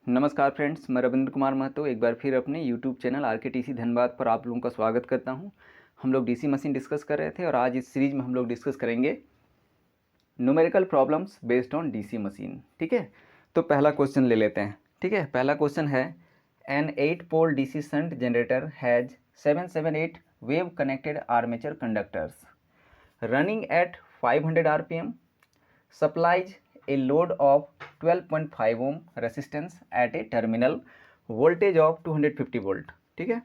नमस्कार फ्रेंड्स, मैं रविंद्र कुमार महतो एक बार फिर अपने यूट्यूब चैनल आरकेटीसी धनबाद पर आप लोगों का स्वागत करता हूं। हम लोग डीसी मशीन डिस्कस कर रहे थे और आज इस सीरीज में हम लोग डिस्कस करेंगे numerical problems based on DC machine. ठीक है, तो पहला क्वेश्चन ले लेते हैं। ठीक है, पहला क्वेश्चन है an 8 pole DC shunt generator has 778 wave connected armature conductors running at 500 RPM supplies a load of 12.5 ohm resistance at a terminal voltage of 250 volt. ठीक है,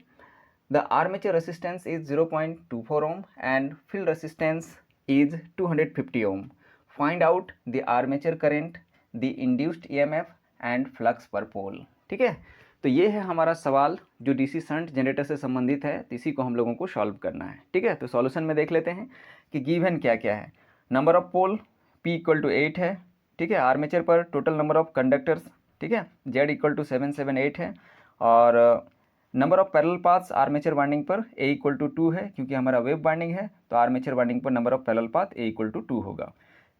the armature resistance is 0.24 ohm and field resistance is 250 ohm. Find out the armature current, the induced EMF and flux per pole. ठीक है, तो ये है हमारा सवाल जो डीसी शंट जनरेटर से संबंधित है, तो इसी को हम लोगों को सॉल्व करना है। ठीक है, तो सॉल्यूशन में देख लेते हैं कि गिवन क्या क्या है। Number of pole P equal to 8 है। ठीक है, आर्मेचर पर टोटल नंबर ऑफ कंडक्टर्स, ठीक है, Z इक्वल टू 778 है। और number of parallel paths armature winding पर A इक्वल टू 2 है, क्योंकि हमारा वेव वाइंडिंग है तो आर्मेचर वाइंडिंग पर number of parallel path A equal to 2 होगा।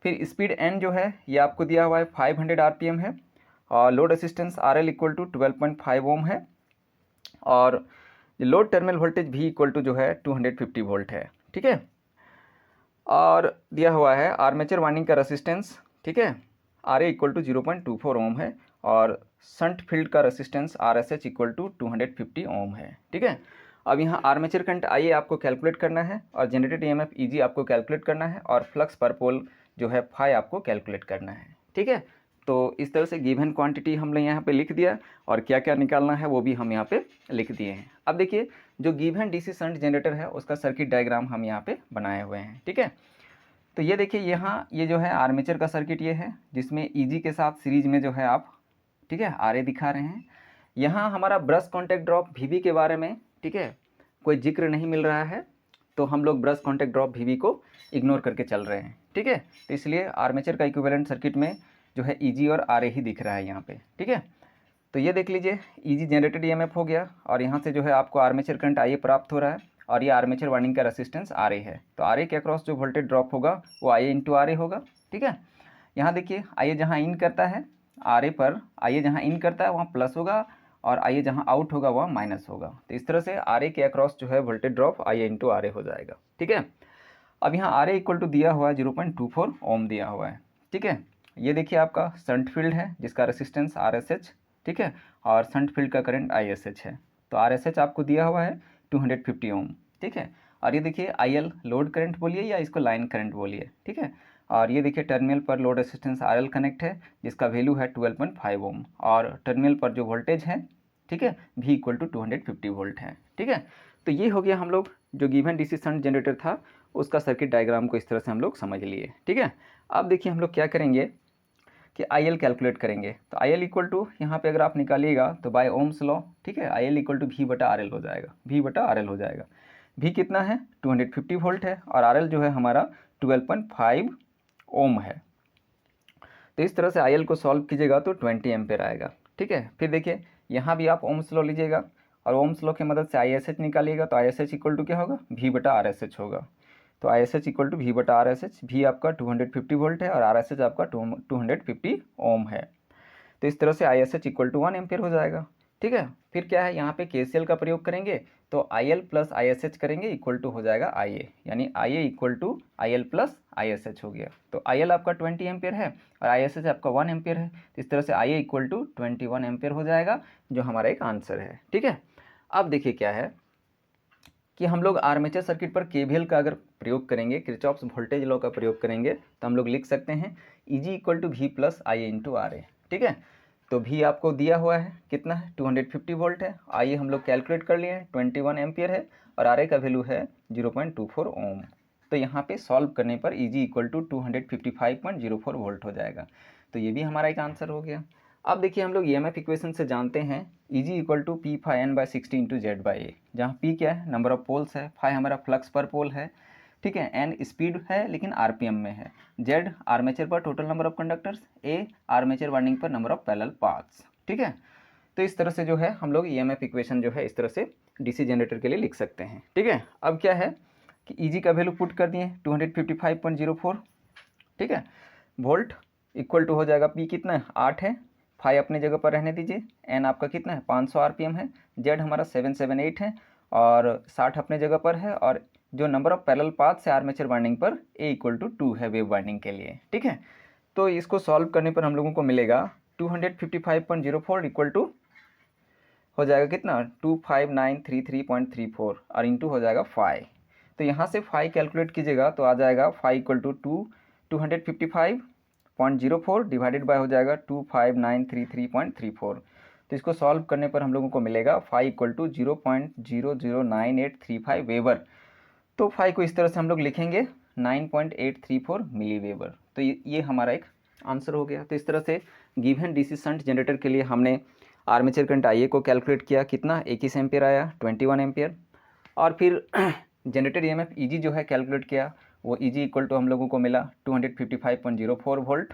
फिर स्पीड N जो है ये आपको दिया हुआ है 500 RPM है और load resistance RL equal to 12.5 ohm है और load terminal voltage V equal to जो है 250 वोल्ट है। ठीक है, और दिया हुआ है आर्मेचर वाइंडिंग का रेसिस्टेंस, ठीक है, R A equal to 0.24 ohm है और शंट फील्ड का resistance R S H equal to 250 ohm है। ठीक है, अब यहाँ आर्मेचर करंट आई ए आपको कैलकुलेट करना है और जनरेटेड ईएमएफ ई जी आपको कैलकुलेट करना है और फ्लक्स पर पोल जो है फाई आपको कैलकुलेट करना है। ठीक है, तो इस तरह से गिवन क्वांटिटी हमने यहाँ पे लिख दिया और क्या क्या निकालना है वो भी हम यहाँ पे लिख दिए हैं। अब देखिए जो गिवन डीसी शंट जनरेटर है उसका सर्किट डायग्राम हम यहाँ पे बनाए हुए हैं। ठीक है, तो ये देखिए यहाँ ये जो है आर्मेचर का सर्किट ये है जिसमें ईजी के साथ सीरीज में जो है आप, ठीक है, आर ए दिखा रहे हैं। यहाँ हमारा ब्रश कॉन्टैक्ट ड्रॉप वीबी के बारे में, ठीक है, कोई जिक्र नहीं मिल रहा है तो हम लोग ब्रश कॉन्टैक्ट ड्रॉप वीबी को इग्नोर करके चल रहे हैं। ठीक है, तो इसलिए आर्मेचर का इक्विवेलेंट सर्किट में जो है ईजी और आर ए ही दिख रहा है यहाँ पे। ठीक है, तो ये देख लीजिए ईजी जनरेटेड ईएमएफ हो गया और यहाँ से जो है आपको आर्मेचर करंट आई ए प्राप्त हो रहा है और ये आर्मेचर वाइंडिंग का रेसिस्टेंस आर ए है, तो आर ए के अक्रॉस जो वोल्टेज ड्रॉप होगा वो आई ए इंटू आर ए होगा। ठीक है, यहाँ देखिए आई ए जहाँ इन करता है आर ए पर, आई ए जहाँ इन करता है वहाँ प्लस होगा और आई ए जहाँ आउट होगा वहाँ माइनस होगा, तो इस तरह से आर ए के अक्रॉस जो है voltage drop I A into R A हो जाएगा। ठीक है, अब यहाँ आर ए इक्वल टू दिया हुआ है 0.24 ओम दिया हुआ है। ठीक है, ये देखिए आपका शंट फील्ड है जिसका रेसिस्टेंस आर एस एच, ठीक है, और शंट फील्ड का करंट आई एस एच है, तो आर एस एच आपको दिया हुआ है 250 ओम। ठीक है, और ये देखिए आई एल लोड करंट बोलिए या इसको लाइन करंट बोलिए। ठीक है, और ये देखिए टर्मिनल पर load resistance R L connect है जिसका वैल्यू है 12.5 ओम और टर्मिनल पर जो वोल्टेज है, ठीक है, V इक्वल टू 250 वोल्ट है। ठीक है, तो ये हो गया हम लोग जो गिवन डीसी शंट जनरेटर था उसका सर्किट डायग्राम को इस तरह से हम लोग समझ लिए। ठीक है, अब देखिए हम लोग क्या करेंगे कि आई एल कैलकुलेट करेंगे, तो आई एल इक्वल टू यहाँ पे अगर आप निकालिएगा तो बाय ओम्स लॉ, ठीक है, I L equal to V बटा आर एल हो जाएगा, V बटा आर एल हो जाएगा। V कितना है 250 वोल्ट है और आर एल जो है हमारा 12.5 ओम है, तो इस तरह से आई एल को सॉल्व कीजिएगा तो 20 एम्पेयर आएगा। ठीक है, फिर देखिए यहाँ भी आप ओम्स लॉ लीजिएगा और ओम्स लॉ की मदद से आई एस एच निकालिएगा, तो I S H equal to क्या होगा V बटा आर एस एच होगा, तो I S H equal to V बटा आर एस एच, V आपका 250 वोल्ट है और आर एस एच आपका 250 ओम है, तो इस तरह से I S H equal to 1 ampere हो जाएगा। ठीक है, फिर क्या है यहाँ पे KCL का प्रयोग करेंगे तो I L plus I S H करेंगे इक्वल टू हो जाएगा आई ए, यानी I A equal to I L plus I S H हो गया, तो आई एल आपका 20 एम्पेयर है और आई एस एच आपका 1 एम्पेयर है, तो इस तरह से आई ए इक्वल टू 21 एम्पेयर हो जाएगा जो हमारा एक आंसर है। ठीक है, अब देखिए क्या है कि हम लोग आर्मेचर सर्किट पर केवीएल का अगर प्रयोग करेंगे, किरचॉफ्स वोल्टेज लॉ का प्रयोग करेंगे तो हम लोग लिख सकते हैं E g equal to V plus I A into R A. ठीक है, तो V आपको दिया हुआ है कितना है 250 वोल्ट है, आई ए हम लोग कैलकुलेट कर लिए हैं 21 एम्पियर है और आर ए का वैल्यू है 0.24 ओम, तो यहाँ पे सॉल्व करने पर ईजी इक्वल टू 255.04 वोल्ट हो जाएगा, तो ये भी हमारा एक आंसर हो गया। अब देखिए हम लोग ईएमएफ इक्वेशन से जानते हैं Eg equal to P phi N by 60 into Z by A, जहाँ P क्या है नंबर ऑफ पोल्स है, फाई हमारा फ्लक्स पर पोल है, ठीक है, एन स्पीड है लेकिन आरपीएम में है, जेड आर्मेचर पर total number of conductors, A armature winding पर नंबर ऑफ पैरेलल पाथ्स। ठीक है, तो इस तरह से जो है हम लोग ईएमएफ इक्वेशन जो है इस तरह से डीसी जनरेटर के लिए लिख सकते हैं। ठीक है, अब क्या है कि Eg का वैल्यू पुट कर दिए 255.04, ठीक है, वोल्ट इक्वल टू हो जाएगा P कितना है 8 है, फाई अपनी जगह पर रहने दीजिए, एन आपका कितना है 500 आरपीएम है, जेड हमारा 778 है और 60 अपने जगह पर है, और जो नंबर ऑफ पैरेलल पाथ से आर्मेचर वाइंडिंग पर ए इक्वल टू 2 है वेव वाइंडिंग के लिए। ठीक है, तो इसको सॉल्व करने पर हम लोगों को मिलेगा 255.04 इक्वल टू हो जाएगा कितना 25933.34 और इंटू हो जाएगा फाई। तो यहाँ से फाई कैलकुलेट कीजिएगा तो आ जाएगा phi equal to 255.04 divided by हो जाएगा 25933.34। तो इसको सॉल्व करने पर हम लोगों को मिलेगा फाई इक्वल टू 0.009835 वेबर। तो फाई को इस तरह से हम लोग लिखेंगे 9.834 मिली वेबर। तो ये हमारा एक आंसर हो गया। तो इस तरह से गिवन डीसी शंट जनरेटर के लिए हमने आर्मेचर करंट IA को कैलकुलेट किया, कितना 21 एम्पियर आया 21 एम्पियर, और फिर जनरेटर EMF EG जो है कैलकुलेट किया, वो EG इक्वल टू हम लोगों को मिला 255.04 वोल्ट।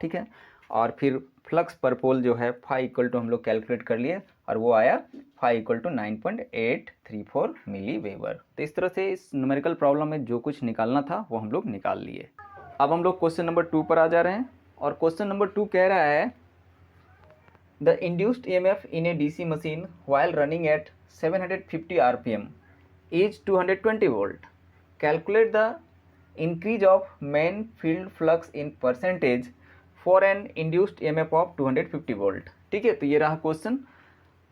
ठीक है, और फिर फ्लक्स पर पोल जो है फाई इक्वल टू हम लोग कैलकुलेट कर लिए और वो आया phi equal to 9.834 milli weber. तो इस तरह से इस न्यूमेरिकल प्रॉब्लम में जो कुछ निकालना था वो हम लोग निकाल लिए। अब हम लोग क्वेश्चन नंबर 2 पर आ जा रहे हैं, और क्वेश्चन नंबर 2 कह रहा है the induced EMF in A DC machine while running at 750 RPM is 220 volt. Calculate the increase of main field flux in percentage for an induced EMF of 250 volt. ठीक है, तो ये रहा क्वेश्चन।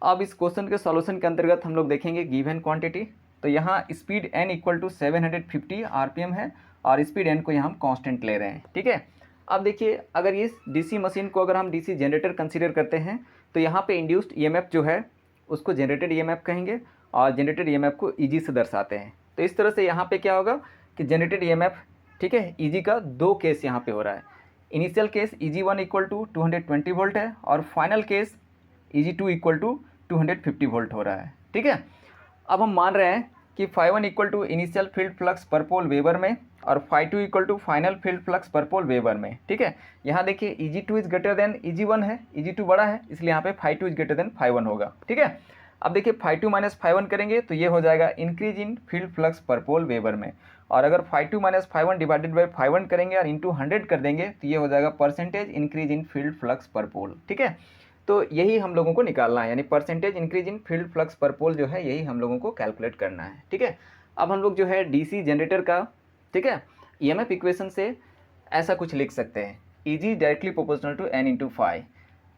अब इस क्वेश्चन के सॉल्यूशन के अंतर्गत हम लोग देखेंगे गिवन क्वांटिटी। तो यहाँ speed n equal to 750 RPM है और स्पीड n को यहाँ हम कांस्टेंट ले रहे हैं। ठीक है, अब देखिए अगर इस DC मशीन को अगर हम DC जनरेटर कंसीडर करते हैं तो यहाँ पे इंड्यूस्ड EMF जो है उसको जनरेटेड EMF कहेंगे और जनरेटेड EMF को EG से दर्शाते हैं। तो इस तरह से यहाँ पे क्या होगा कि जनरेटेड EMF, ठीक है, EG का दो केस यहाँ पे हो रहा है। Initial case EG1 equal to 220 volt है और final case EG2 equal to 250 volt हो रहा है। ठीक है, अब हम मान रहे हैं कि φ1 equal to initial field flux per pole weber में और φ2 equal to final field flux per pole weber में। ठीक है, यहाँ देखिए EG2 is greater than EG1 है, EG2 बड़ा है इसलिए यहाँ पे φ2 इज ग्रेटर देन φ1 होगा। ठीक है, अब देखिए φ2 माइनस φ1 करेंगे तो ये हो जाएगा increase in field flux per pole weber में, और अगर φ2 माइनस φ1 डिवाइडेड बाई φ1 करेंगे और इंटू 100 कर देंगे तो ये हो जाएगा percentage increase in field flux per पोल। ठीक है, तो यही हम लोगों को निकालना है, यानी percentage increase in field flux per पोल जो है यही हम लोगों को कैलकुलेट करना है। ठीक है, अब हम लोग जो है DC जनरेटर का, ठीक है, EMF इक्वेशन से ऐसा कुछ लिख सकते हैं, EG directly proportional to n into phi.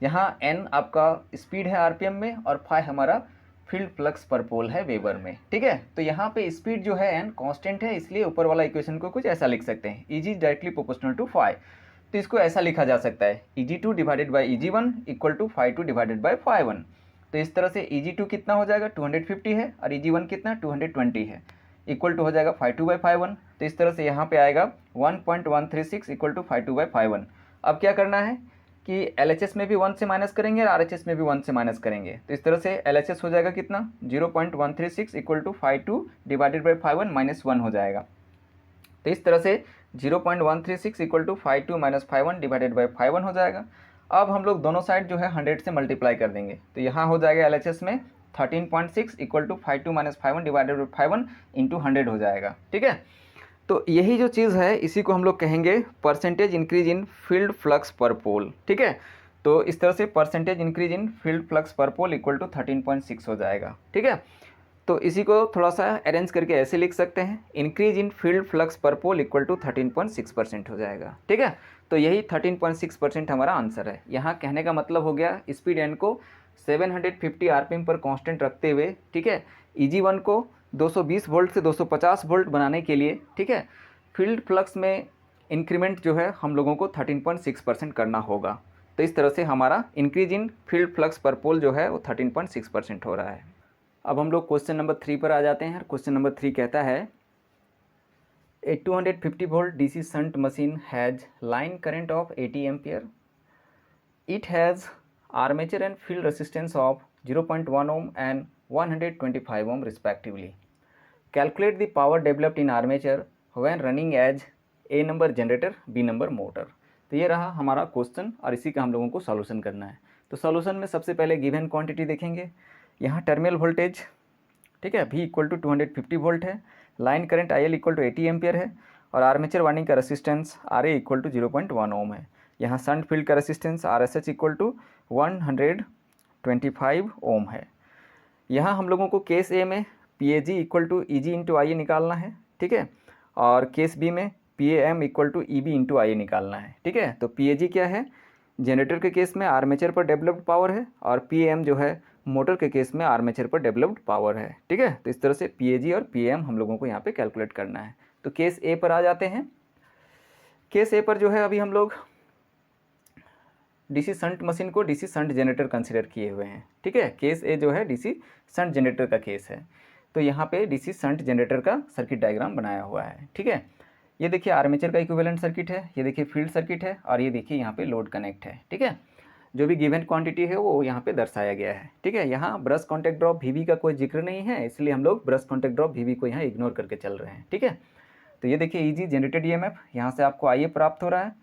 यहाँ n आपका स्पीड है RPM में और फाई हमारा फील्ड फ्लक्स पर पोल है वेबर में। ठीक है, तो यहाँ पे स्पीड जो है n कांस्टेंट है, इसलिए ऊपर वाला इक्वेशन को कुछ ऐसा लिख सकते हैं, EG directly proportional to phi. तो इसको ऐसा लिखा जा सकता है EG2 divided by EG1 equal to φ2 divided by φ1। तो इस तरह से EG2 कितना हो जाएगा 250 है और EG1 कितना 220 है, इक्वल टू हो जाएगा φ2 बाई φ1। तो इस तरह से यहाँ पे आएगा 1.136 इक्वल टू φ2 बाई φ1। अब क्या करना है कि LHS में भी 1 से माइनस करेंगे और RHS में भी 1 से माइनस करेंगे। तो इस तरह से LHS हो जाएगा कितना 0.136 equal to φ2 divided by φ1 minus 1 हो जाएगा। तो इस तरह से 0.136 equal to φ2 minus φ1 divided by φ1 हो जाएगा। अब हम लोग दोनों साइड जो है 100 से मल्टीप्लाई कर देंगे, तो यहाँ हो जाएगा LHS में 13.6 equal to φ2 minus φ1 divided by φ1 into 100 हो जाएगा। ठीक है, तो यही जो चीज़ है इसी को हम लोग कहेंगे percentage increase in field flux per पोल। ठीक है, तो इस तरह से percentage increase in field flux per pole equal to 13.6 हो जाएगा। ठीक है, तो इसी को थोड़ा सा अरेंज करके ऐसे लिख सकते हैं, increase in field flux per pole equal to 13.6% हो जाएगा। ठीक है, तो यही 13.6% हमारा आंसर है। यहाँ कहने का मतलब हो गया स्पीड एन को 750 RPM पर कांस्टेंट रखते हुए, ठीक है, EG1 को 220 वोल्ट से 250 वोल्ट बनाने के लिए, ठीक है, फील्ड फ्लक्स में इंक्रीमेंट जो है हम लोगों को 13.6% करना होगा। तो इस तरह से हमारा increase in field flux per पोल जो है वो 13.6% हो रहा है। अब हम लोग क्वेश्चन नंबर 3 पर आ जाते हैं। क्वेश्चन नंबर 3 कहता है ए 250 volt DC shunt machine has line current of 80 ampere, it has armature and field resistance of 0.1 ohm and 125 ohm respectively. Calculate the power developed in armature when running as A number generator, B number motor. तो ये रहा हमारा question और इसी का हम लोगों को सॉल्यूशन करना है। तो सॉल्यूशन में सबसे पहले गिवन क्वांटिटी देखेंगे। यहाँ टर्मिनल वोल्टेज, ठीक है, V इक्वल टू 250 वोल्ट है, line current IL equal to 80 ampere है और आर्मेचर वाइंडिंग का resistance RA equal to 0.1 ohm है। यहाँ शंट फील्ड का resistance RSH equal to 125 ohm है। यहाँ हम लोगों को केस ए में PAG equal to EG into IA निकालना है, ठीक है, और केस बी में PAM equal to EB into IA निकालना है, ठीक है। तो PAG क्या है, जनरेटर के केस में आर्मेचर पर डेवलप्ड पावर है, और PAM जो है मोटर के केस में आर्मेचर पर डेवलप्ड पावर है, ठीक है। तो इस तरह से PAG और PAM हम लोगों को यहाँ पे कैलकुलेट करना है। तो केस ए पर आ जाते हैं। केस ए पर जो है अभी हम लोग DC शंट मशीन को DC शंट जनरेटर कंसिडर किए हुए हैं, ठीक है। केस ए जो है DC शंट जनरेटर का केस है। तो यहाँ पे DC शंट जनरेटर का सर्किट डायग्राम बनाया हुआ है, ठीक है। ये देखिए आर्मेचर का इक्विवेलेंट सर्किट है, ये देखिए फील्ड सर्किट है, और ये देखिए यहाँ पे लोड कनेक्ट है, ठीक है। जो भी गिवन क्वांटिटी है वो यहाँ पे दर्शाया गया है, ठीक है। यहाँ ब्रश कॉन्टैक्ट ड्रॉप VB का कोई जिक्र नहीं है, इसलिए हम लोग ब्रश कॉन्टैक्ट ड्रॉप VB को यहाँ इग्नोर करके चल रहे हैं, ठीक है। तो ये देखिए EG जनरेटेड EMF, यहाँ से आपको IA प्राप्त हो रहा है,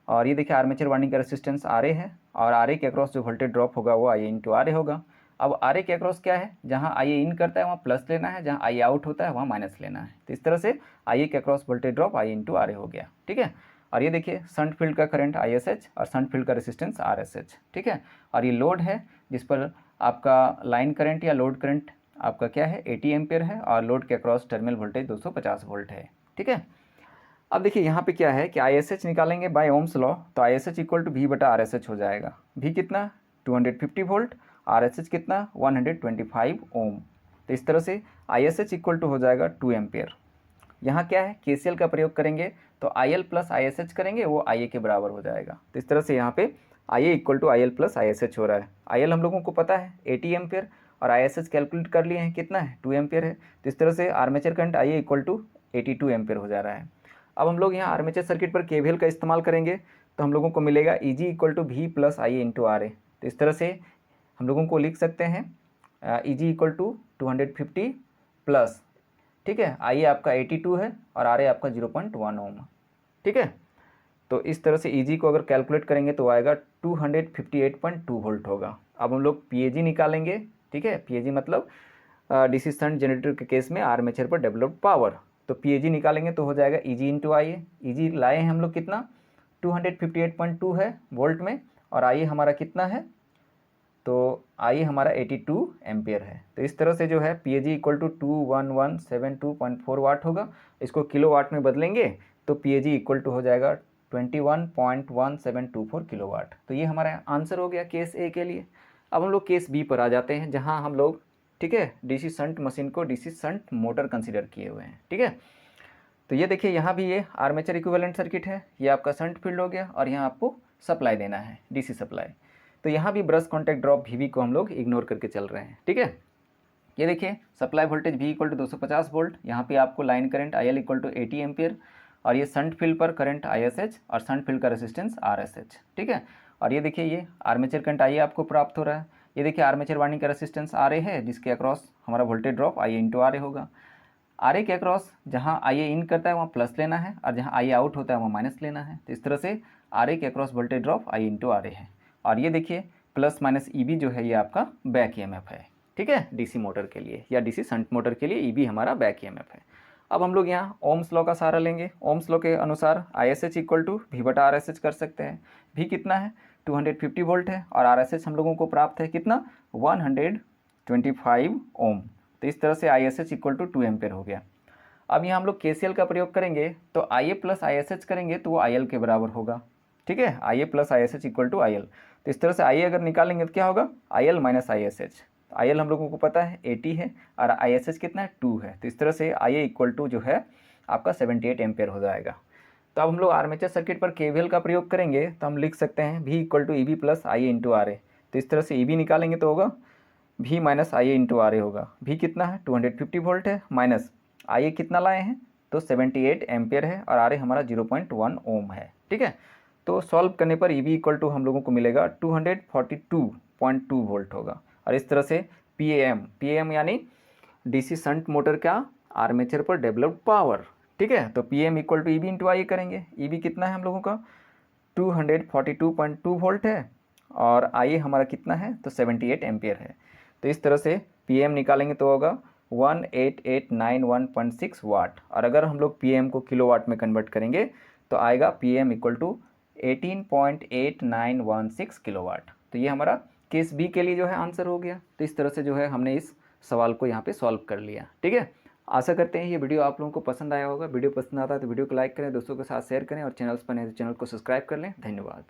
और ये देखिए आर्मेचर वाइंडिंग का रेसिस्टेंस RA है, और RA के अक्रॉस जो वोल्टेज ड्रॉप होगा वो IA इंटू RA होगा। अब RA के अक्रॉस क्या है, जहाँ IA इन करता है वहाँ प्लस लेना है, जहाँ IA आउट होता है वहाँ माइनस लेना है। तो इस तरह से IA के across voltage drop IA into RA हो गया, ठीक है। और ये देखिए शंट फील्ड का करंट ISH और शंट फील्ड का रेसिस्टेंस RSH, ठीक है। और ये लोड है जिस पर आपका लाइन करंट या लोड करंट आपका क्या है 80 एम्पियर है, और लोड के अक्रॉस टर्मिनल वोल्टेज 250 वोल्ट है, ठीक है। अब देखिए यहाँ पे क्या है कि ISH निकालेंगे बाय ओम्स लॉ, तो ISH इक्वल टू V बटा RSH हो जाएगा। V कितना 250 वोल्ट, RSH कितना 125 ओम। तो इस तरह से ISH इक्वल टू हो जाएगा 2 एम्पियर। यहाँ क्या है KCL का प्रयोग करेंगे तो IL प्लस ISH करेंगे, वो IA के बराबर हो जाएगा। तो इस तरह से यहाँ पे IA equal to IL plus ISH हो रहा है। IL हम लोगों को पता है 80 एम्पियर, और ISH कैलकुलेट कर लिए हैं कितना है 2 एम्पियर है। तो इस तरह से armature current IA equal to 82 ampere हो जा रहा है। अब हम लोग यहाँ आर्मेचर सर्किट पर KVL का इस्तेमाल करेंगे तो हम लोगों को मिलेगा EG equal to V plus IA into RA। तो इस तरह से हम लोगों को लिख सकते हैं EG इक्वल टू 250 प्लस, ठीक है, IA आपका 82 है और RA आपका 0.1 ओम, ठीक है। तो इस तरह से EG को अगर कैलकुलेट करेंगे तो आएगा 258.2 वोल्ट होगा। अब हम लोग PAG निकालेंगे, ठीक है। PAG मतलब DC शंट जनरेटर के केस में आर्मेचर पर डेवलप्ड पावर। तो PAG निकालेंगे तो हो जाएगा EG इंटू IA। EG लाए हैं हम लोग कितना 258.2 है वोल्ट में, और IA हमारा कितना है, तो IA हमारा 82 एम्पियर है। तो इस तरह से जो है PAG इक्वल टू 21172.4 वाट होगा। इसको किलो वाट में बदलेंगे तो PAG इक्वल टू हो जाएगा 21.1724 किलो वाट। तो ये हमारा आंसर हो गया केस ए के लिए। अब हम लोग केस बी पर आ जाते हैं, जहाँ हम लोग, ठीक है, DC शंट मशीन को DC शंट मोटर कंसिडर किए हुए हैं, ठीक है। तो ये देखिए यहाँ भी ये आर्मेचर इक्विवेलेंट सर्किट है, ये आपका शंट फील्ड हो गया, और यहाँ आपको सप्लाई देना है DC सप्लाई। तो यहाँ भी ब्रश कॉन्टैक्ट ड्रॉप VB को हम लोग इग्नोर करके चल रहे हैं, ठीक है। ये देखिए supply voltage V equal to 250 volt, यहाँ पे आपको line current IL equal to 80 ampere, और ये शंट फील्ड पर करंट ISH और शंट फील्ड का रेसिस्टेंस RSH, ठीक है। और ये देखिए ये आर्मेचर करंट IA आपको प्राप्त हो रहा है। ये देखिए आर्मेचर वाइंडिंग का रेसिस्टेंस RA है, जिसके अक्रॉस हमारा voltage drop IA into RA होगा। RA के अक्रॉस जहाँ IA इन करता है वहाँ प्लस लेना है, और जहाँ IA आउट होता है वहाँ माइनस लेना है। तो इस तरह से RA के across voltage drop IA into RA है। और ये देखिए प्लस माइनस EB जो है ये आपका बैक EMF है, ठीक है, DC मोटर के लिए या DC शंट मोटर के लिए EB हमारा बैक EMF है। अब हम लोग यहाँ ओम्स लॉ का सहारा लेंगे। ओम्स लॉ के अनुसार ISH इक्वल टू V बटा RSH कर सकते हैं। V कितना है 250 वोल्ट है, और RSH हम लोगों को प्राप्त है कितना 125 ओम। तो इस तरह से ISH इक्वल टू 2 एम्पियर हो गया। अब यहाँ हम लोग KCL का प्रयोग करेंगे तो IA प्लस ISH करेंगे तो वो IL के बराबर होगा, ठीक है। IA plus ISH equal to IL। तो इस तरह से IA अगर निकालेंगे तो क्या होगा IL माइनस ISH। IL हम लोगों को पता है 80 है, और ISH कितना है 2 है। तो इस तरह से IA इक्वल टू जो है आपका 78 एम्पियर हो जाएगा। तो अब हम लोग आर्मेचर सर्किट पर KVL का प्रयोग करेंगे तो हम लिख सकते हैं V equal to EB plus IA into RA। तो इस तरह से EB निकालेंगे तो होगा V minus IA into RA होगा। V कितना है 250 वोल्ट है, माइनस IA कितना लाए हैं तो 78 एम्पियर है, और RA हमारा 0.1 ओम है, ठीक है। तो सॉल्व करने पर EB इक्वल टू हम लोगों को मिलेगा 242.2 वोल्ट होगा। और इस तरह से PAM यानी DC शंट मोटर का आर्मेचर पर डेवलप्ड पावर, ठीक है। तो PM equal to EB into IA करेंगे। EB कितना है हम लोगों का 242.2 वोल्ट है, और IA हमारा कितना है तो 78 एम्पियर है। तो इस तरह से PM निकालेंगे तो होगा 18891.6 वाट, और अगर हम लोग PM को किलोवाट में कन्वर्ट करेंगे तो आएगा PM इक्वल टू 18.8916 किलोवाट। तो ये हमारा केस बी के लिए जो है आंसर हो गया। तो इस तरह से जो है हमने इस सवाल को यहाँ पे सॉल्व कर लिया। ठीक है, आशा करते हैं ये वीडियो आप लोगों को पसंद आया होगा। वीडियो पसंद आता है तो वीडियो को लाइक करें, दोस्तों के साथ शेयर करें और चैनल पर नए तो चैनल को सब्सक्राइब कर लें। धन्यवाद।